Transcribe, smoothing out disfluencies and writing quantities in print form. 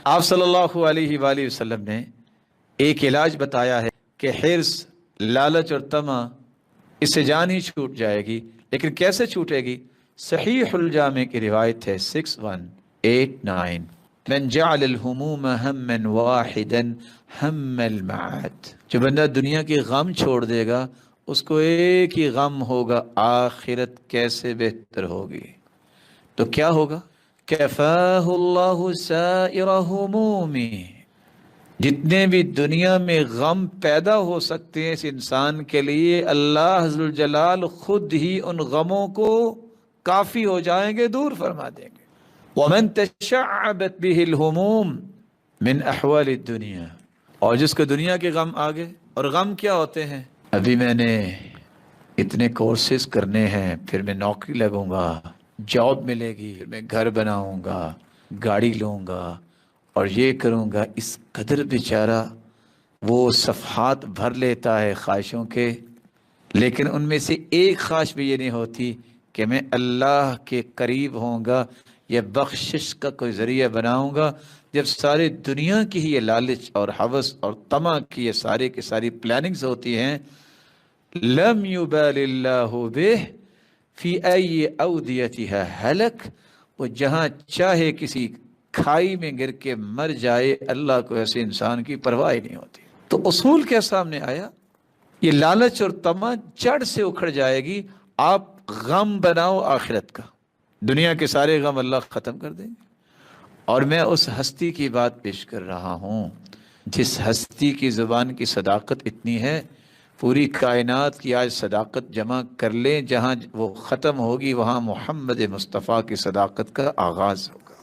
آپ صلی اللہ علیہ وآلہ وسلم نے ایک علاج بتایا ہے کہ حرص، لالچ اور طمع، اس سے جان ہی چھوٹ جائے گی۔ لیکن کیسے چھوٹے گی؟ صحیح الجامع کی روایت ہے 6189، من جعل الہموم ہما واحدا ہم المعاد، جو بندہ دنیا کی غم چھوڑ دے گا اس کو ایک ہی غم ہوگا، آخرت کیسے بہتر ہوگی۔ تو کیا ہوگا؟ کفاہ اللہ سائر ہمومی، جتنے بھی دنیا میں غم پیدا ہو سکتے ہیں اس انسان کے لیے، اللہ ذوالجلال خود ہی ان غموں کو کافی ہو جائیں گے، دور فرما دیں گے۔ وَمَن تَشَعَّبَتْ بِهِ الْهُمُومُ مِنْ أَحْوَالِ الدُّنْيَا، اور جس کو دنیا کے غم آگے، اور غم کیا ہوتے ہیں؟ ابھی میں نے اتنے کورسز کرنے ہیں، پھر میں نوکری لگوں گا، جاب ملے گی، پھر میں گھر بناؤں گا، گاڑی لوں گا اور یہ کروں گا۔ اس قدر بیچارہ وہ صفحات بھر لیتا ہے خواہشوں کے، لیکن ان میں سے ایک خواہش بھی یہ نہیں ہوتی کہ میں اللہ کے قریب ہوں گا یا بخشش کا کوئی ذریعہ بناؤں گا۔ جب سارے دنیا کی ہی یہ لالچ اور ہوس اور طمع کی یہ سارے کی ساری پلاننگز ہوتی ہیں، لم یبال اللہ بہ فی ای اودیتہا ہلک، وہ جہاں چاہے کسی کھائی میں گر کے مر جائے، اللہ کو ایسے انسان کی پرواہ نہیں ہوتی۔ تو اصول کیا سامنے آیا؟ یہ لالچ اور طمع جڑ سے اکھڑ جائے گی۔ آپ غم بناؤ آخرت کا، دنیا کے سارے غم اللہ ختم کر دیں گے۔ اور میں اس ہستی کی بات پیش کر رہا ہوں جس ہستی کی زبان کی صداقت اتنی ہے، پوری کائنات کی آج صداقت جمع کر لیں، جہاں وہ ختم ہوگی وہاں محمد مصطفیٰ کی صداقت کا آغاز ہوگا۔